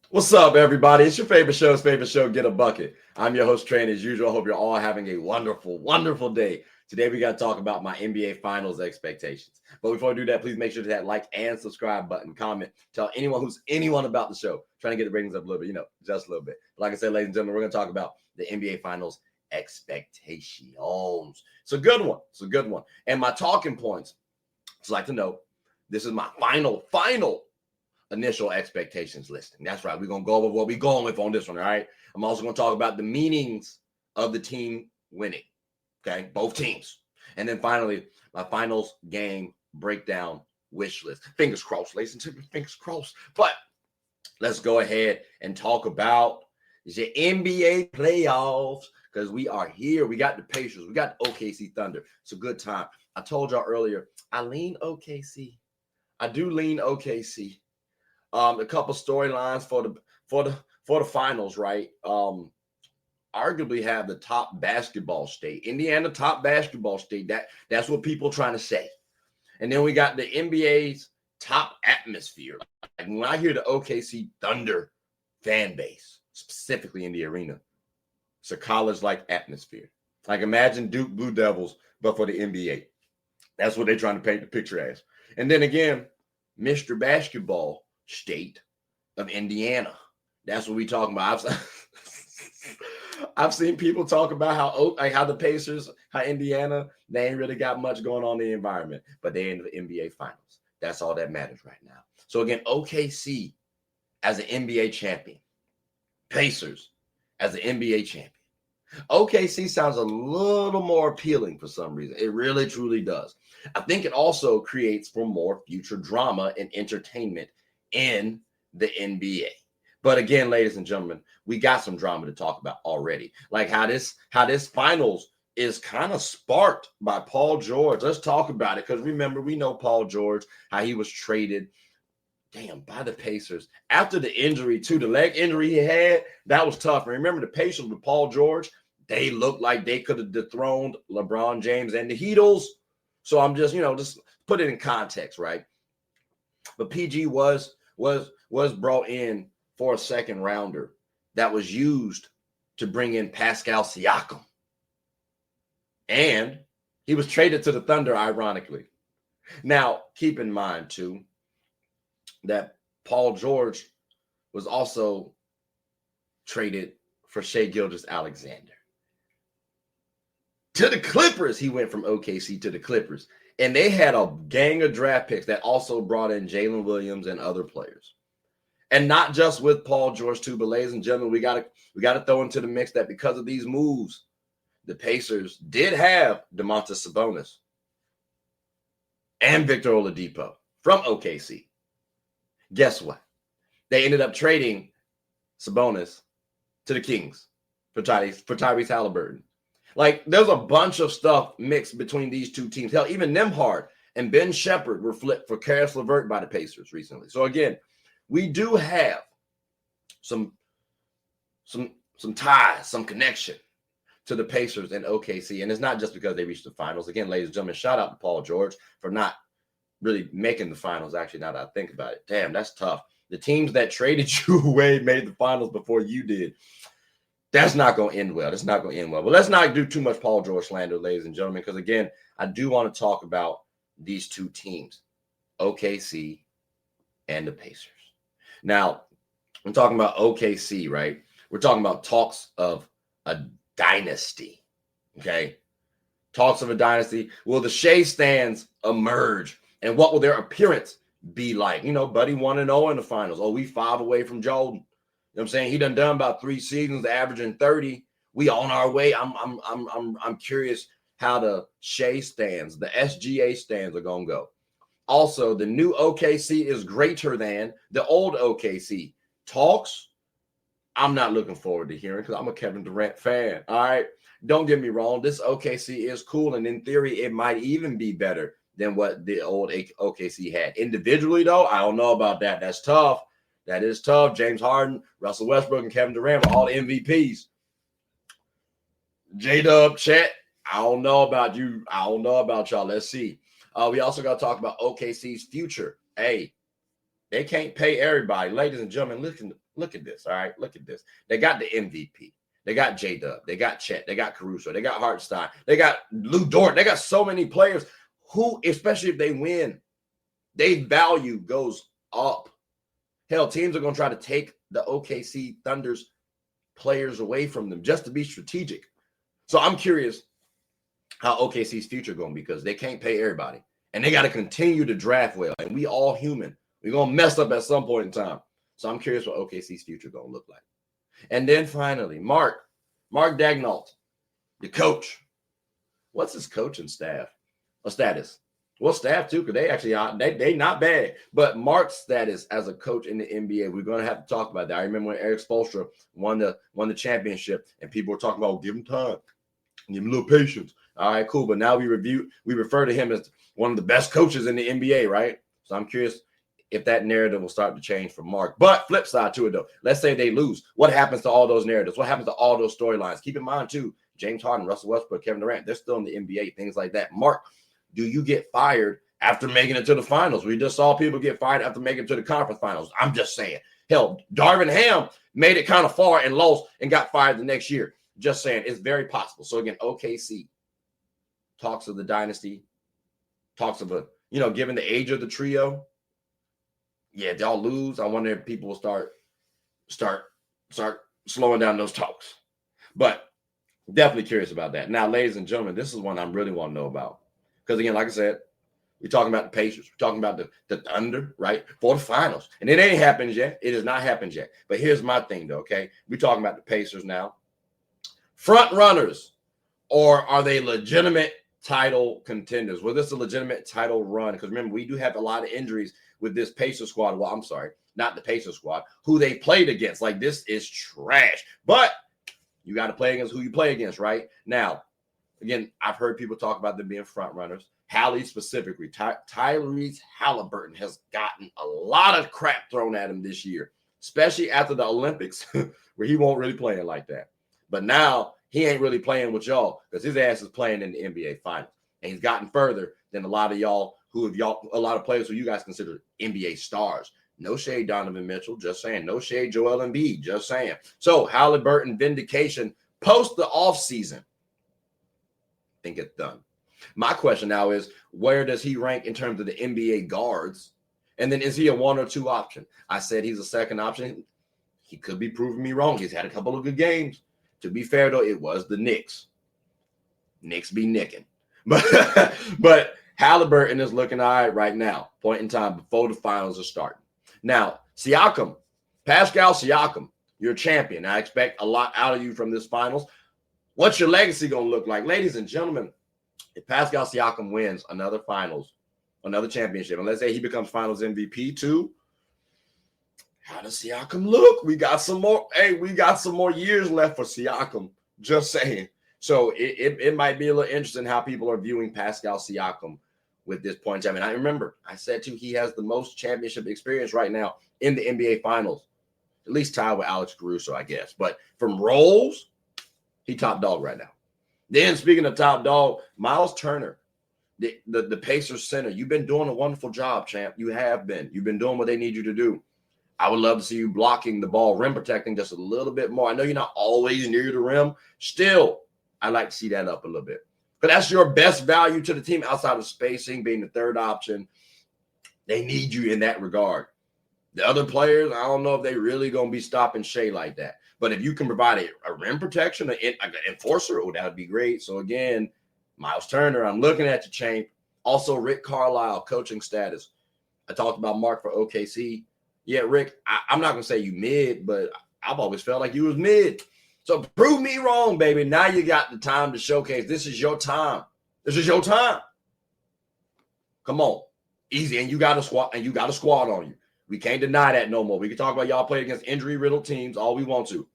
What's up, everybody? It's your favorite show, Get a Bucket. I'm your host, Train, as usual. I hope you're all having a wonderful, wonderful day. Today, we got to talk about my NBA Finals expectations. But before I do that, please make sure to hit that like and subscribe button, comment, tell anyone about the show. Trying to get the ratings up a little bit, just a little bit. But like I said, ladies and gentlemen, we're going to talk about the NBA Finals expectations. It's a good one. It's a good one. And my talking points, just like to know, this is my final initial expectations listing. That's right. We're going to go over what we're going with on this one. All right. I'm also going to talk about the meanings of the team winning. Okay. Both teams. And then finally, my finals game breakdown wish list. Fingers crossed, ladies and gentlemen. Fingers crossed. But let's go ahead and talk about the NBA playoffs because we are here. We got the Pacers. We got the OKC Thunder. It's a good time. I told y'all earlier, I lean OKC. I do lean OKC. A couple storylines for the finals, right? Arguably have the top basketball state. Indiana, top basketball state. That's what people are trying to say. And then we got the NBA's top atmosphere. Like when I hear the OKC Thunder fan base, specifically in the arena, it's a college-like atmosphere. Like imagine Duke Blue Devils, but for the NBA. That's what they're trying to paint the picture as. And then again, Mr. Basketball state of Indiana. That's what we're talking about. I've seen people talk about how the Pacers, how Indiana, they ain't really got much going on in the environment, but they're in the NBA Finals. That's all that matters right now. So again, OKC as an NBA champion, Pacers as an NBA champion. OKC sounds a little more appealing for some reason. It really, truly does. I think it also creates for more future drama and entertainment in the NBA. But again, ladies and gentlemen, we got some drama to talk about already. Like how this finals is kind of sparked by Paul George. Let's talk about it because remember, we know Paul George, how he was traded, by the Pacers. After the injury, too, the leg injury he had, that was tough. And remember the Pacers with Paul George, they looked like they could have dethroned LeBron James and the Heatles. So I'm just put it in context, right? But PG was brought in for a second rounder that was used to bring in Pascal Siakam. And he was traded to the Thunder, ironically. Now, keep in mind, too, that Paul George was also traded for Shai Gilgeous-Alexander. To the Clippers, he went from OKC to the Clippers. And they had a gang of draft picks that also brought in Jalen Williams and other players. And not just with Paul George, too, but ladies and gentlemen, we gotta throw into the mix that because of these moves, the Pacers did have Domantas Sabonis and Victor Oladipo from OKC. Guess what? They ended up trading Sabonis to the Kings for Tyrese Haliburton. Like, there's a bunch of stuff mixed between these two teams. Hell, even Nembhard and Ben Shepherd were flipped for Karis LeVert by the Pacers recently. So again, we do have some ties, some connection to the Pacers and OKC. And it's not just because they reached the finals. Again, ladies and gentlemen, shout out to Paul George for not really making the finals. Actually, now that I think about it, damn, that's tough. The teams that traded you away made the finals before you did. That's not going to end well. That's not going to end well. But let's not do too much Paul George slander, ladies and gentlemen, because, again, I do want to talk about these two teams, OKC and the Pacers. Now, I'm talking about OKC, right? We're talking about talks of a dynasty, okay? Talks of a dynasty. Will the Shea stands emerge? And what will their appearance be like? Buddy 1-0 in the finals. Oh, we 5 away from Jordan. You know what I'm saying? He done about 3 seasons, averaging 30. We on our way. I'm curious how the Shea stands, the SGA stands are gonna go. Also, the new OKC is greater than the old OKC. Talks, I'm not looking forward to hearing because I'm a Kevin Durant fan. All right. Don't get me wrong. This OKC is cool. And in theory, it might even be better than what the old OKC had. Individually, though, I don't know about that. That's tough. That is tough. James Harden, Russell Westbrook, and Kevin Durant were all the MVPs. J-Dub, Chet, I don't know about you. I don't know about y'all. Let's see. We also got to talk about OKC's future. Hey, They can't pay everybody. Ladies and gentlemen, look at this. All right, look at this. They got the MVP. They got J-Dub. They got Chet. They got Caruso. They got Hartenstein. They got Lou Dort. They got so many players who, especially if they win, their value goes up. Hell, teams are going to try to take the OKC Thunder's players away from them just to be strategic. So I'm curious how OKC's future going because they can't pay everybody. And they got to continue to draft well. And we all human. We're going to mess up at some point in time. So I'm curious what OKC's future going to look like. And then finally, Mark Daigneault, the coach. What's his coaching status? Well, staff too, because they actually are they not bad. But Mark's status as a coach in the NBA, we're going to have to talk about that. I remember when Eric Spoelstra won the championship, and people were talking about give him time, give him a little patience. All right, cool. But now we refer to him as one of the best coaches in the NBA, right? So I'm curious if that narrative will start to change for Mark. But flip side to it, though. Let's say they lose. What happens to all those narratives? What happens to all those storylines? Keep in mind, too, James Harden, Russell Westbrook, Kevin Durant, they're still in the NBA, things like that. Mark, do you get fired after making it to the finals? We just saw people get fired after making it to the conference finals. I'm just saying. Hell, Darvin Ham made it kind of far and lost and got fired the next year. Just saying. It's very possible. So, again, OKC talks of the dynasty, talks of given the age of the trio, yeah, if y'all lose, I wonder if people will start slowing down those talks. But definitely curious about that. Now, ladies and gentlemen, this is one I really want to know about. Because, again, like I said, we're talking about the Pacers. We're talking about the Thunder, right, for the finals. And it ain't happened yet. It has not happened yet. But here's my thing, though, okay? We're talking about the Pacers now. Front runners, or are they legitimate title contenders? Was this a legitimate title run? Because, remember, we do have a lot of injuries with this Pacers squad. Well, I'm sorry, not the Pacers squad, who they played against. Like, this is trash. But you got to play against who you play against, right? Now, again, I've heard people talk about them being front runners. Hallie specifically, Tyrese Haliburton has gotten a lot of crap thrown at him this year, especially after the Olympics, where he won't really play it like that. But now he ain't really playing with y'all because his ass is playing in the NBA Finals. And he's gotten further than a lot of y'all a lot of players who you guys consider NBA stars. No shade, Donovan Mitchell, just saying. No shade, Joel Embiid, just saying. So, Haliburton vindication post the offseason. I think it's done. My question now is, where does he rank in terms of the NBA guards? And then is he a 1 or 2 option? I said he's a second option. He could be proving me wrong. He's had a couple of good games. To be fair, though, it was the Knicks. Knicks be nicking. But Haliburton is looking all right right now, point in time before the finals are starting. Now, Siakam, Pascal Siakam, you're a champion. I expect a lot out of you from this finals. What's your legacy going to look like? Ladies and gentlemen, if Pascal Siakam wins another finals, another championship, and let's say he becomes finals MVP too, how does Siakam look? We got some more. Hey, we got some more years left for Siakam. Just saying. So it might be a little interesting how people are viewing Pascal Siakam with this point in time. And I remember I said too, he has the most championship experience right now in the NBA Finals, at least tied with Alex Caruso, I guess. But from roles, he top dog right now. Then speaking of top dog, Miles Turner, the Pacers center, you've been doing a wonderful job, champ. You have been. You've been doing what they need you to do. I would love to see you blocking the ball, rim protecting just a little bit more. I know you're not always near the rim. Still, I'd like to see that up a little bit. But that's your best value to the team outside of spacing, being the third option. They need you in that regard. The other players, I don't know if they really going to be stopping Shea like that. But if you can provide a rim protection, an enforcer, that would be great. So, again, Miles Turner, I'm looking at you, champ. Also, Rick Carlisle, coaching status. I talked about Mark for OKC. Yeah, Rick, I'm not going to say you mid, but I've always felt like you was mid. So prove me wrong, baby. Now you got the time to showcase. This is your time. This is your time. Come on. Easy. And you got a squad on you. We can't deny that no more. We can talk about y'all playing against injury-riddled teams all we want to.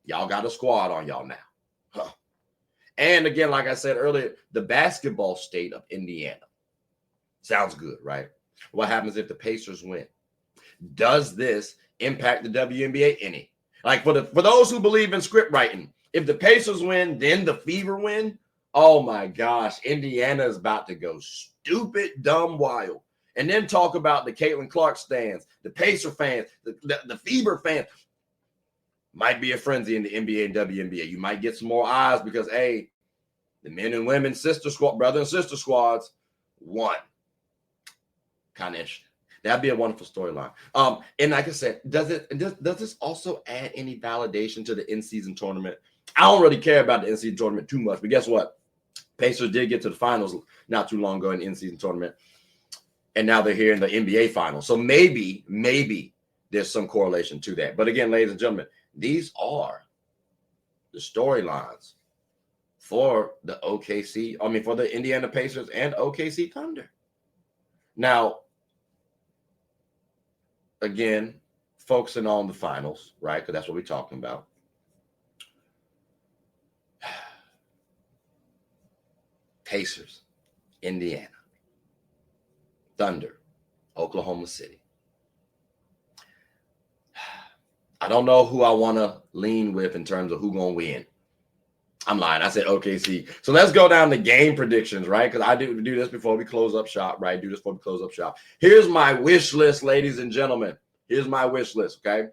Y'all got a squad on y'all now. Huh. And again, like I said earlier, the basketball state of Indiana. Sounds good, right? What happens if the Pacers win? Does this impact the WNBA any? Like for those who believe in script writing, if the Pacers win, then the Fever win. Oh my gosh, Indiana is about to go stupid, dumb, wild. and then talk about the Caitlin Clark stands, the Pacer fans, the Fever fans. Might be a frenzy in the NBA and WNBA. You might get some more eyes because, hey, the men and women brother and sister squads won. Kind of interesting. That'd be a wonderful storyline. And like I said, does this also add any validation to the in-season tournament? I don't really care about the in-season tournament too much, but guess what? Pacers did get to the finals not too long ago in the in-season tournament, and now they're here in the NBA finals. So maybe there's some correlation to that. But again, ladies and gentlemen, these are the storylines for the for the Indiana Pacers and OKC Thunder. Now, again, focusing on the finals, right? Because that's what we're talking about. Pacers, Indiana, Thunder, Oklahoma City. I don't know who I want to lean with in terms of who's going to win. I'm lying. I said OKC. So let's go down to game predictions, right? Because I do this before we close up shop, right? Here's my wish list, ladies and gentlemen. Here's my wish list, okay?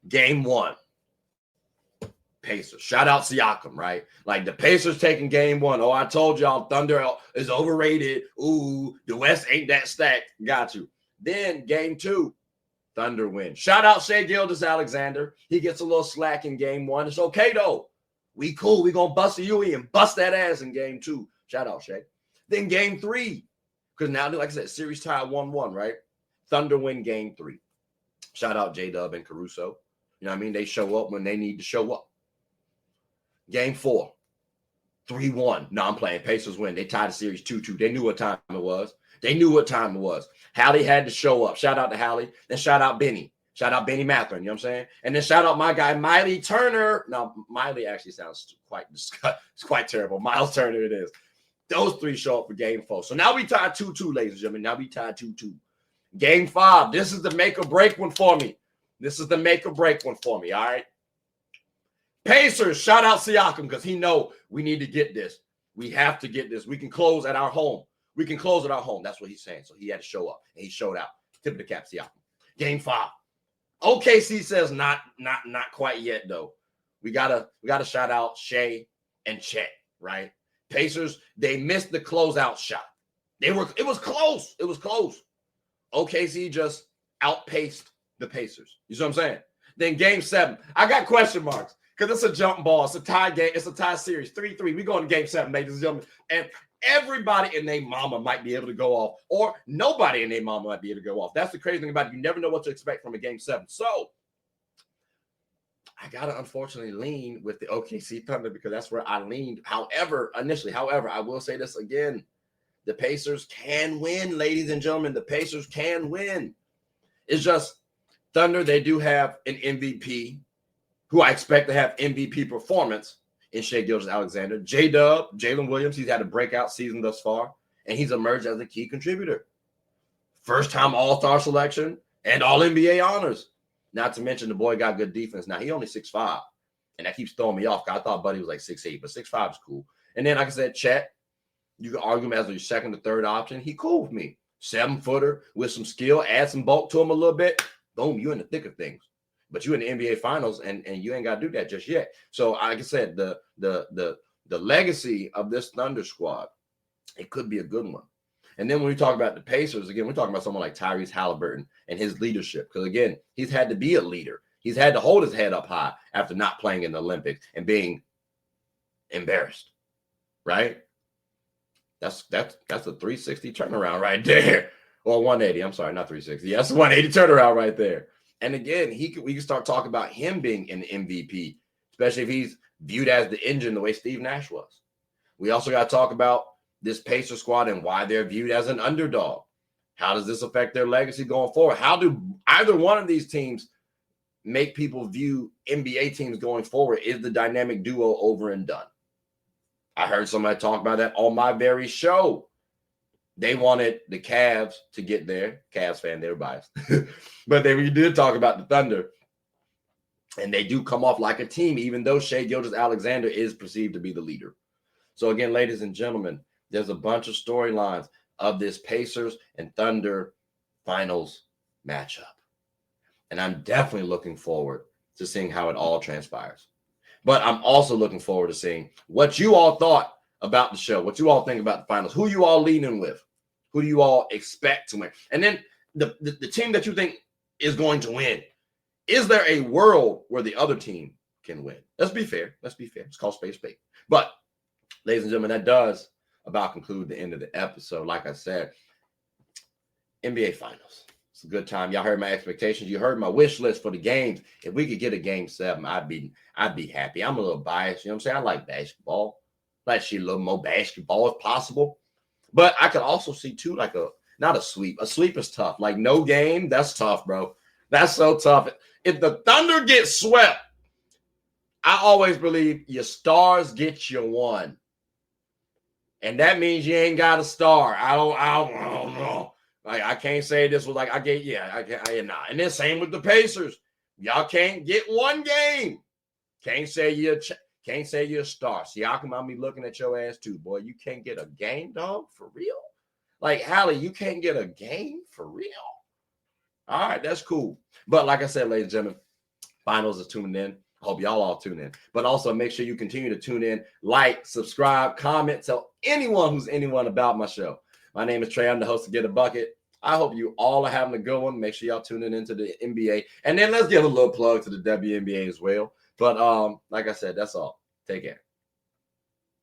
Game 1. Pacers. Shout out Siakam, right? Like the Pacers taking game 1. Oh, I told y'all Thunder is overrated. Ooh, the West ain't that stacked. Got you. Then game 2. Thunder win. Shout out Shai Gilgeous-Alexander. He gets a little slack in game 1. It's okay, though. We cool. We going to bust a UE and bust that ass in game 2. Shout out, Shai. Then game 3. Because now, like I said, series tie 1-1, right? Thunder win game 3. Shout out J-Dub and Caruso. You know what I mean? They show up when they need to show up. Game 4. 3-1. No, I'm playing. Pacers win. They tied the series 2-2. They knew what time it was. Hallie had to show up. Shout out to Hallie. Then shout out Benny. Shout out Benny Matherin. You know what I'm saying? And then shout out my guy, Miley Turner. Now, Miley actually sounds quite terrible. Miles Turner it is. Those 3 show up for game 4. So now we tied 2-2, ladies and gentlemen. Now we tied 2-2. Game 5. This is the make or break one for me. All right? Pacers, shout out Siakam because he know we need to get this. We have to get this. We can close at our home. That's what he's saying. So he had to show up, and he showed out. Tip of the cap, Siakam. Game 5. OKC says not quite yet though. We gotta shout out Shai and Chet, right? Pacers, they missed the closeout shot. It was close. OKC just outpaced the Pacers. You see what I'm saying? Then game 7. I got question marks because it's a jump ball. It's a tie game. It's a tie series. 3-3. We going to game 7, ladies and gentlemen. And everybody and their mama might be able to go off, or nobody and their mama might be able to go off. That's the crazy thing about it. You never know what to expect from a game 7. So I got to unfortunately lean with the OKC Thunder because that's where I leaned. However, I will say this again. The Pacers can win, ladies and gentlemen. The Pacers can win. It's just Thunder, they do have an MVP who I expect to have MVP performance in Shai Gilgeous-Alexander. J-Dub, Jalen Williams, he's had a breakout season thus far, and he's emerged as a key contributor. First-time All-Star selection and All-NBA honors. Not to mention the boy got good defense. Now, he only 6'5", and that keeps throwing me off. I thought Buddy was like 6'8", but 6'5 is cool. And then, like I said, Chet, you can argue him as your second or third option. He cool with me. 7-footer with some skill, add some bulk to him a little bit. Boom, you in the thick of things. But you in the NBA Finals, and you ain't got to do that just yet. So, like I said, the legacy of this Thunder squad, it could be a good one. And then when we talk about the Pacers, again, we're talking about someone like Tyrese Haliburton and his leadership. Because, again, he's had to be a leader. He's had to hold his head up high after not playing in the Olympics and being embarrassed, right? That's a 360 turnaround right there. Or 180. I'm sorry, not 360. That's a 180 turnaround right there. And again, we can start talking about him being an MVP, especially if he's viewed as the engine the way Steve Nash was. We also got to talk about this Pacer squad and why they're viewed as an underdog. How does this affect their legacy going forward? How do either one of these teams make people view NBA teams going forward? Is the dynamic duo over and done? I heard somebody talk about that on my very show. They wanted the Cavs to get there. Cavs fan, they were biased. But we did talk about the Thunder. And they do come off like a team, even though Shai Gilgeous-Alexander is perceived to be the leader. So again, ladies and gentlemen, there's a bunch of storylines. of this Pacers and Thunder finals matchup. And I'm definitely looking forward to seeing how it all transpires. But I'm also looking forward to seeing what you all thought about the show, what you all think about the finals, who you all leaning with, who do you all expect to win? And then the team that you think is going to win, is there a world where the other team can win? Let's be fair. Let's be fair. It's called space. But, ladies and gentlemen, that does about conclude the end of the episode. Like I said, NBA Finals. It's a good time. Y'all heard my expectations. You heard my wish list for the games. If we could get a game 7, I'd be happy. I'm a little biased. You know what I'm saying? I like basketball. I like to see a little more basketball if possible. But I could also see too, like not a sweep. A sweep is tough. Like no game, that's tough, bro. That's so tough. If the Thunder get swept, I always believe your stars get you one. And that means you ain't got a star. I don't know. Like I can't say this was like I can't. And then same with the Pacers. Y'all can't get one game. Can't say you're a star. Siakam, I'll be looking at your ass too, boy. You can't get a game, dog, for real. Like Hallie, you can't get a game for real. All right, that's cool. But like I said, ladies and gentlemen, finals is tuning in. I hope y'all all tune in. But also make sure you continue to tune in, like, subscribe, comment, tell anyone about my show. My name is Trey. I'm the host of Get a Bucket. I hope you all are having a good one. Make sure y'all tune in into the NBA. And then let's give a little plug to the WNBA as well. But like I said, that's all. Take care.